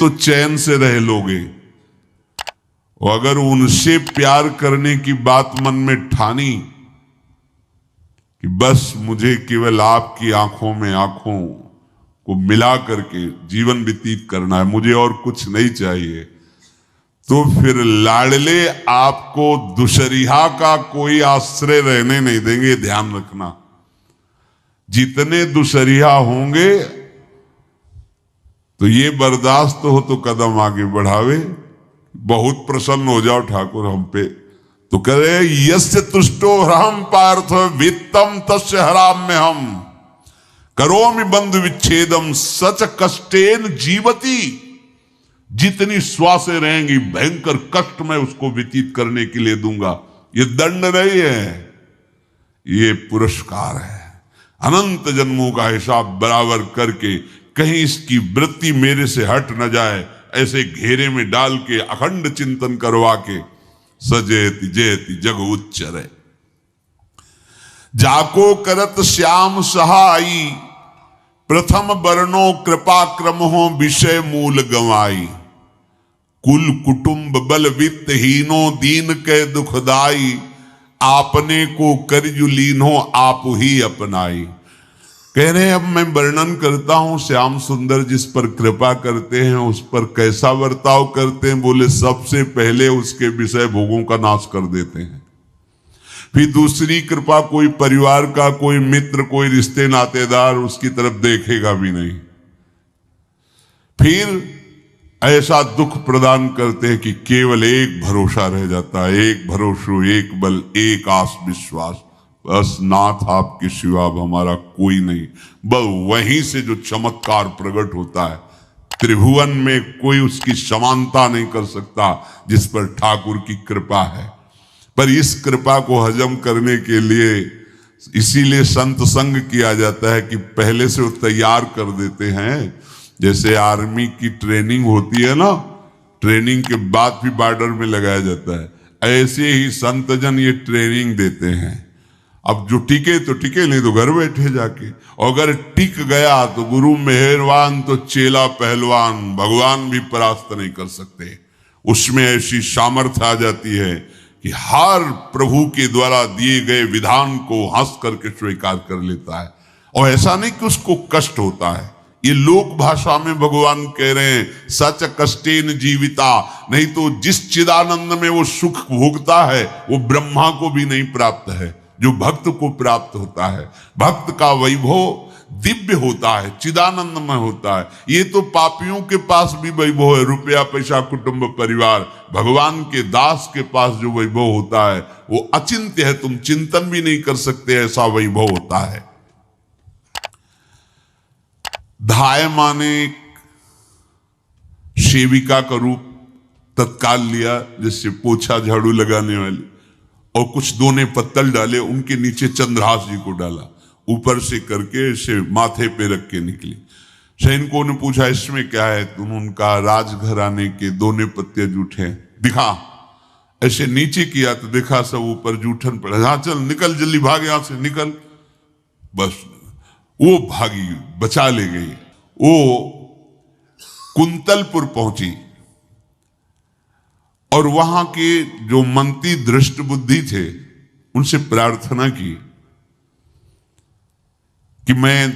तो चैन से रह लोगे, और अगर उनसे प्यार करने की बात मन में ठानी कि बस मुझे केवल आपकी आंखों में आंखों को मिला करके जीवन व्यतीत करना है, मुझे और कुछ नहीं चाहिए, तो फिर लाडले आपको दुशरिहा का कोई आश्रय रहने नहीं देंगे। ध्यान रखना, जितने दुशरिहा होंगे तो ये बर्दाश्त हो तो कदम आगे बढ़ावे, बहुत प्रसन्न हो जाओ ठाकुर हम पे तो कह रहे यस्य तुष्टो ह्रहम पार्थ वित्तम तस्य हराम में हम करोमि बंधु विच्छेदम सच कष्टेन जीवती। जितनी श्वासें रहेंगी भयंकर कष्ट में उसको व्यतीत करने के लिए दूंगा। ये दंड नहीं है, ये पुरस्कार है। अनंत जन्मों का हिसाब बराबर करके कहीं इसकी वृत्ति मेरे से हट न जाए, ऐसे घेरे में डाल के अखंड चिंतन करवा के सजेति जयति जग उच्चरे। जाको करत श्याम सहाई प्रथम वर्णो कृपा क्रम हो विषय मूल गवाई। कुल कुटुंब बल वित्त हीनो दीन के दुखदाई। आपने को करजु लीनो आप ही अपनाई। कह रहे हैं अब मैं वर्णन करता हूं श्याम सुंदर जिस पर कृपा करते हैं उस पर कैसा बर्ताव करते हैं। बोले सबसे पहले उसके विषय भोगों का नाश कर देते हैं, फिर दूसरी कृपा कोई परिवार का कोई मित्र कोई रिश्ते नातेदार उसकी तरफ देखेगा भी नहीं। फिर ऐसा दुख प्रदान करते हैं कि केवल एक भरोसा रह जाता है, एक भरोसो एक बल एक आस विश्वास, बस नाथ आपके सिवा अब हमारा कोई नहीं। बस वहीं से जो चमत्कार प्रकट होता है, त्रिभुवन में कोई उसकी समानता नहीं कर सकता जिस पर ठाकुर की कृपा है। पर इस कृपा को हजम करने के लिए इसीलिए संत संग किया जाता है कि पहले से वो तैयार कर देते हैं। जैसे आर्मी की ट्रेनिंग होती है ना, ट्रेनिंग के बाद भी बॉर्डर में लगाया जाता है, ऐसे ही संतजन ये ट्रेनिंग देते हैं। अब जो टिके तो टिके, नहीं तो घर बैठे जाके, और अगर टिक गया तो गुरु मेहरबान तो चेला पहलवान, भगवान भी परास्त नहीं कर सकते। उसमें ऐसी सामर्थ्य आ जाती है कि हर प्रभु के द्वारा दिए गए विधान को हंस करके स्वीकार कर लेता है। और ऐसा नहीं कि उसको कष्ट होता है, ये लोक भाषा में भगवान कह रहे हैं सच कष्टेन जीविता। नहीं तो जिस चिदानंद में वो सुख भोगता है वो ब्रह्मा को भी नहीं प्राप्त है जो भक्त को प्राप्त होता है। भक्त का वैभव दिव्य होता है, चिदानंद में होता है। ये तो पापियों के पास भी वैभव है, रुपया पैसा कुटुंब परिवार। भगवान के दास के पास जो वैभव होता है वो अचिंत्य है, तुम चिंतन भी नहीं कर सकते, ऐसा वैभव होता है। धाय माने सेविका का रूप तत्काल लिया, जिससे पोछा झाड़ू लगाने वाली, और कुछ दोने पत्तल डाले, उनके नीचे चंद्रहास जी को डाला, ऊपर से करके इसे माथे पे रख के निकली। सैनिकों ने पूछा इसमें क्या है? तुम उनका राजघराने के दोने पत्ते जूठे दिखा। ऐसे नीचे किया तो देखा सब ऊपर जूठन पड़ा। हाँ चल निकल, जल्दी भाग यहां से निकल। बस वो भागी, बचा ले गई। वो कुंतलपुर पहुंची और वहां के जो मंत्री दृष्ट बुद्धि थे उनसे प्रार्थना की कि मैं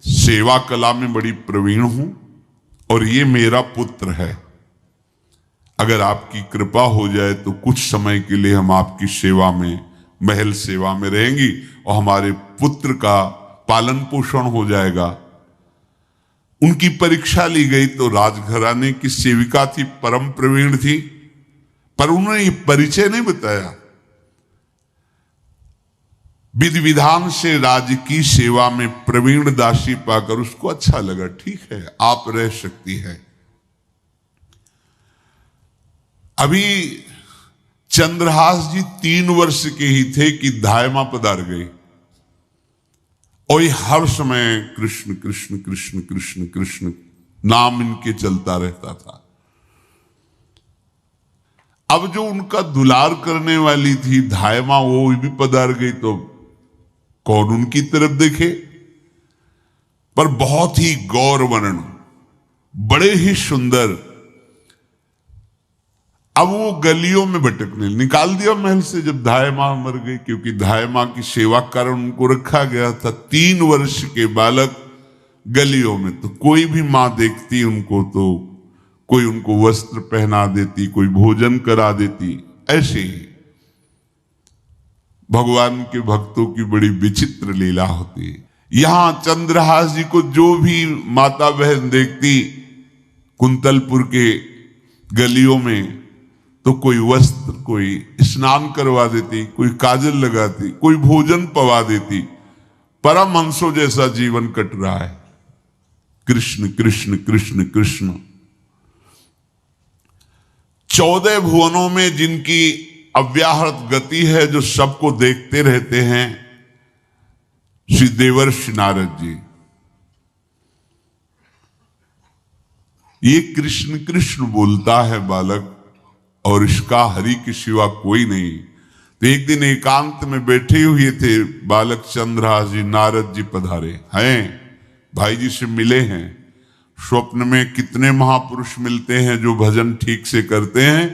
सेवा कला में बड़ी प्रवीण हूं और ये मेरा पुत्र है, अगर आपकी कृपा हो जाए तो कुछ समय के लिए हम आपकी सेवा में, महल सेवा में रहेंगी और हमारे पुत्र का पालन पोषण हो जाएगा। उनकी परीक्षा ली गई तो राजघराने की सेविका थी, परम प्रवीण थी, पर उन्होंने ये परिचय नहीं बताया। विधि विधान से राज्य की सेवा में प्रवीण दासी पाकर उसको अच्छा लगा, ठीक है आप रह सकती है। अभी चंद्रहास जी 3 वर्ष के ही थे कि धायमा पधार गई और हर समय कृष्ण कृष्ण कृष्ण कृष्ण कृष्ण नाम इनके चलता रहता था। अब जो उनका दुलार करने वाली थी धायमा, वो भी पधार गई तो कौन उनकी तरफ देखे। पर बहुत ही गौर वर्ण, बड़े ही सुंदर। अब वो गलियों में भटकने निकाल दिया महल से जब धाय मां मर गई, क्योंकि धाय मां की सेवा कारण उनको रखा गया था। 3 वर्ष के बालक गलियों में, तो कोई भी मां देखती उनको तो कोई उनको वस्त्र पहना देती, कोई भोजन करा देती। ऐसे ही भगवान के भक्तों की बड़ी विचित्र लीला होती है। यहां चंद्रहास जी को जो भी माता बहन देखती कुंतलपुर के गलियों में, तो कोई वस्त्र, कोई स्नान करवा देती, कोई काजल लगाती, कोई भोजन पवा देती। परमहंसों जैसा जीवन कट रहा है। कृष्ण कृष्ण कृष्ण कृष्ण। 14 भुवनों में जिनकी अव्याहत गति है, जो सबको देखते रहते हैं, श्री देवर्षि नारद जी। ये कृष्ण कृष्ण बोलता है बालक, और इसका हरि के सिवा कोई नहीं। तो एक दिन एकांत में बैठे हुए थे बालक चंद्रहास जी, नारद जी पधारे हैं, भाई जी से मिले हैं। स्वप्न में कितने महापुरुष मिलते हैं जो भजन ठीक से करते हैं,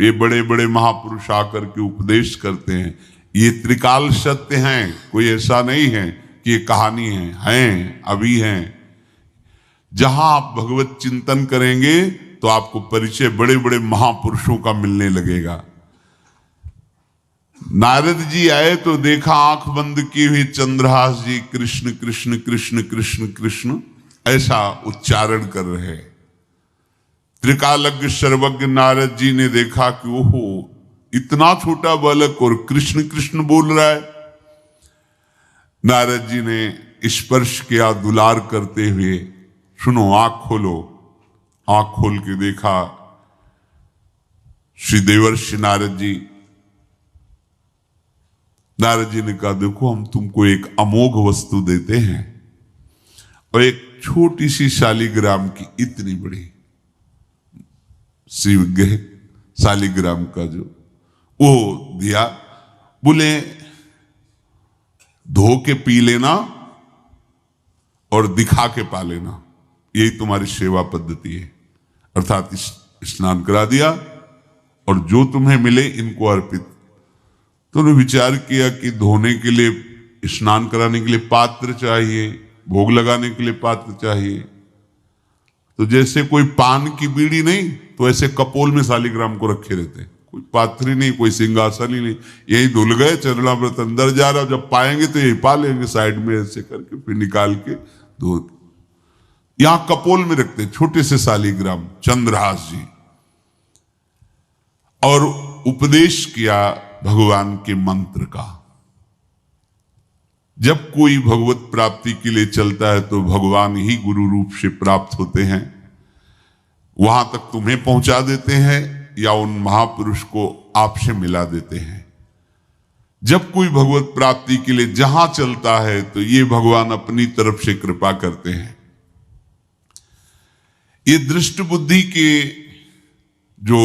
ये बड़े बड़े महापुरुष आकर के उपदेश करते हैं। ये त्रिकाल सत्य हैं, कोई ऐसा नहीं है कि ये कहानी हैं, अभी हैं। जहां आप भगवत चिंतन करेंगे तो आपको परिचय बड़े बड़े महापुरुषों का मिलने लगेगा। नारद जी आए तो देखा आंख बंद की हुई चंद्रहास जी कृष्ण कृष्ण कृष्ण कृष्ण कृष्ण ऐसा उच्चारण कर रहे। त्रिकालज्ञ सर्वज्ञ नारद जी ने देखा कि ओहो, इतना छोटा बालक और कृष्ण कृष्ण बोल रहा है। नारद जी ने स्पर्श किया दुलार करते हुए, सुनो आंख खोलो। आंख खोल के देखा श्री देवर्षि नारद जी। नारद जी ने कहा, देखो हम तुमको एक अमोघ वस्तु देते हैं, और एक छोटी सी शालिग्राम की इतनी बड़ी शिवग्रह शालिग्राम का जो वो दिया। बोले धो के पी लेना और दिखा के पा लेना, यही तुम्हारी सेवा पद्धति है। अर्थात स्नान करा दिया और जो तुम्हें मिले इनको अर्पित। तो उन्होंने विचार किया कि धोने के लिए, स्नान कराने के लिए पात्र चाहिए, भोग लगाने के लिए पात्र चाहिए। तो जैसे कोई पान की बीड़ी नहीं, तो ऐसे कपोल में शालिग्राम को रखे रहते, कोई पात्र ही नहीं, कोई सिंहासन ही नहीं। यही धुल गए, चरणामृत अंदर जा रहा, जब पाएंगे तो यही पा लेंगे, साइड में ऐसे करके फिर निकाल के धो। यहां कपोल में रखते छोटे से शालिग्राम चंद्रहास जी, और उपदेश किया भगवान के मंत्र का। जब कोई भगवत प्राप्ति के लिए चलता है तो भगवान ही गुरु रूप से प्राप्त होते हैं, वहां तक तुम्हें पहुंचा देते हैं या उन महापुरुष को आपसे मिला देते हैं। जब कोई भगवत प्राप्ति के लिए जहां चलता है तो ये भगवान अपनी तरफ से कृपा करते हैं। ये दृष्ट बुद्धि के जो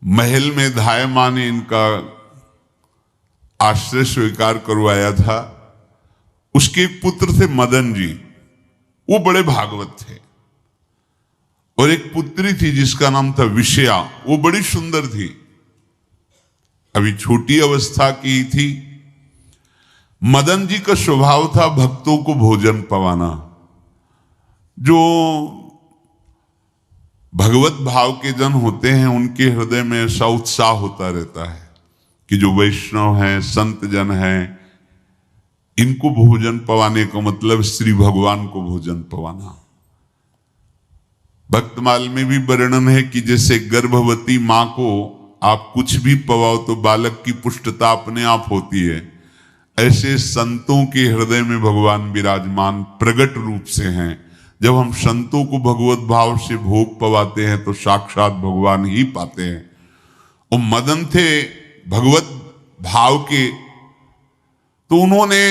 महल में धाय मां ने इनका आश्रय स्वीकार करवाया था, उसके एक पुत्र थे मदन जी, वो बड़े भागवत थे। और एक पुत्री थी जिसका नाम था विषया, वो बड़ी सुंदर थी, अभी छोटी अवस्था की थी। मदन जी का स्वभाव था भक्तों को भोजन पवाना। जो भगवत भाव के जन होते हैं उनके हृदय में ऐसा उत्साह होता रहता है कि जो वैष्णव हैं, संत जन हैं, इनको भोजन पवाने का मतलब श्री भगवान को भोजन पवाना। भक्तमाल में भी वर्णन है कि जैसे गर्भवती मां को आप कुछ भी पवाओ तो बालक की पुष्टता अपने आप होती है, ऐसे संतों के हृदय में भगवान विराजमान प्रगट रूप से हैं। जब हम संतों को भगवत भाव से भोग पवाते हैं तो साक्षात भगवान ही पाते हैं। वो मदन थे भगवत भाव के, तो उन्होंने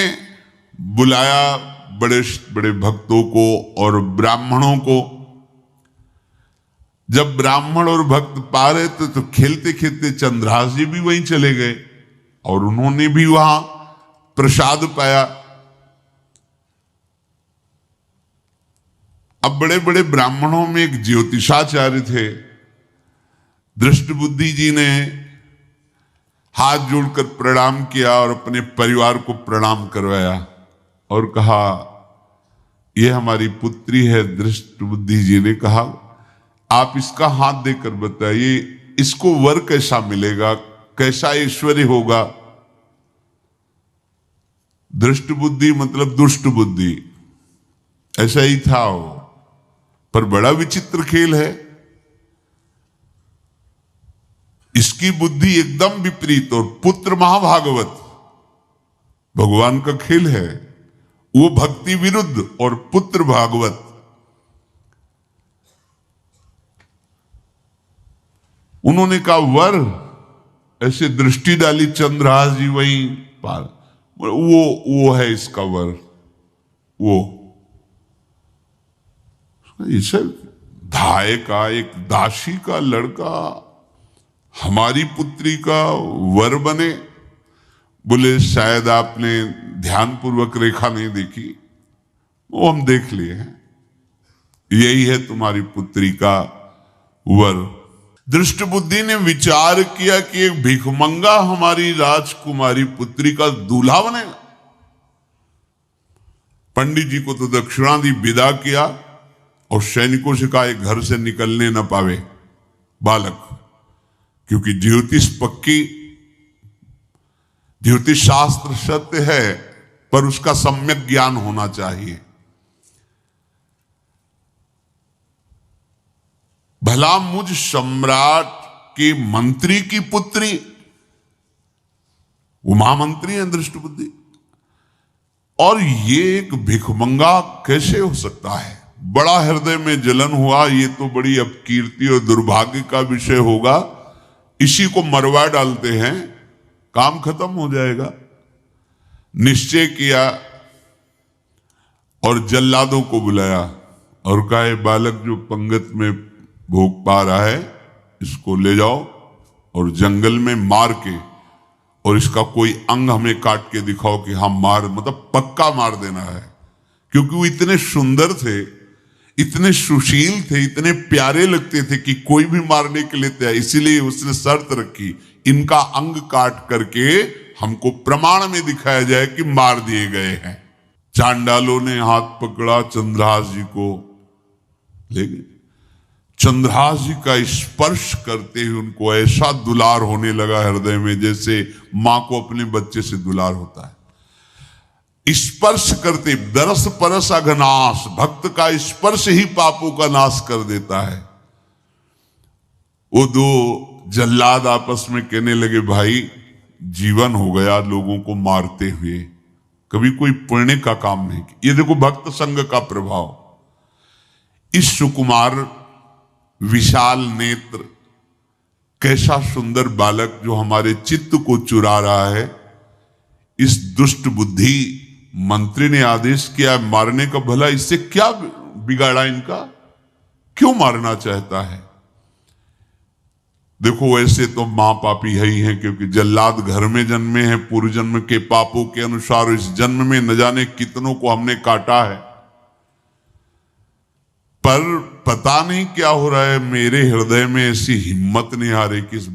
बुलाया बड़े बड़े भक्तों को और ब्राह्मणों को। जब ब्राह्मण और भक्त पा रहे थे तो खेलते खेलते चंद्रहास जी भी वहीं चले गए और उन्होंने भी वहां प्रसाद पाया। अब अब बड़े बड़े ब्राह्मणों में एक ज्योतिषाचार्य थे। दृष्टबुद्धि जी ने हाथ जोड़कर प्रणाम किया और अपने परिवार को प्रणाम करवाया और कहा, यह हमारी पुत्री है। दृष्टबुद्धि जी ने कहा, आप इसका हाथ देकर बताइए, इसको वर कैसा मिलेगा, कैसा ऐश्वर्य होगा। दृष्टबुद्धि मतलब दुष्ट बुद्धि, ऐसा ही था वो। पर बड़ा विचित्र खेल है, इसकी बुद्धि एकदम विपरीत और पुत्र महाभागवत। भगवान का खेल है, वो भक्ति विरुद्ध और पुत्र भागवत। उन्होंने कहा वर, ऐसे दृष्टि डाली चंद्रहास जी वहीं पार, वो है इसका वर। वो इसे धाय का एक दासी का लड़का हमारी पुत्री का वर बने। बोले शायद आपने ध्यानपूर्वक रेखा नहीं देखी, वो हम देख लिए हैं, यही है तुम्हारी पुत्री का वर। दृष्टबुद्धि ने विचार किया कि एक भिखमंगा हमारी राजकुमारी पुत्री का दूल्हा बने। पंडित जी को तो दक्षिणा दी, विदा किया और सैनिकों से कहा, घर से निकलने न पावे बालक, क्योंकि ज्योतिष पक्की, ज्योतिष शास्त्र सत्य है, पर उसका सम्यक ज्ञान होना चाहिए। भला मुझ सम्राट के मंत्री की पुत्री, वो महामंत्री है दृष्टबुद्धि, और ये एक भिखमंगा कैसे हो सकता है। बड़ा हृदय में जलन हुआ, ये तो बड़ी अपकीर्ति और दुर्भाग्य का विषय होगा, इसी को मरवा डालते हैं, काम खत्म हो जाएगा। निश्चय किया और जल्लादों को बुलाया और कहा, ये बालक जो पंगत में भोग पा रहा है, इसको ले जाओ और जंगल में मार के, और इसका कोई अंग हमें काट के दिखाओ कि हम मार, मतलब पक्का मार देना है। क्योंकि वो इतने सुंदर थे, इतने सुशील थे, इतने प्यारे लगते थे कि कोई भी मारने के लिए तैयार। इसीलिए उसने शर्त रखी, इनका अंग काट करके हमको प्रमाण में दिखाया जाए कि मार दिए गए हैं। चांडालों ने हाथ पकड़ा, चंद्रहास जी को ले गए। चंद्रहास जी का स्पर्श करते ही उनको ऐसा दुलार होने लगा हृदय में, जैसे मां को अपने बच्चे से दुलार होता है। स्पर्श करते, दरस परस अघनाश, भक्त का स्पर्श ही पापों का नाश कर देता है। वो दो जल्लाद आपस में कहने लगे, भाई जीवन हो गया लोगों को मारते हुए, कभी कोई पुण्य का काम नहीं किया। ये देखो भक्त संग का प्रभाव। इस सुकुमार विशाल नेत्र, कैसा सुंदर बालक जो हमारे चित्त को चुरा रहा है, इस दुष्ट बुद्धि मंत्री ने आदेश किया मारने का। भला इससे क्या बिगाड़ा इनका, क्यों मारना चाहता है। देखो वैसे तो मां पापी है ही है, क्योंकि जल्लाद घर में जन्मे हैं, पूर्व जन्म के पापों के अनुसार इस जन्म में न जाने कितनों को हमने काटा है। पर पता नहीं क्या हो रहा है, मेरे हृदय में ऐसी हिम्मत नहीं आ रही कि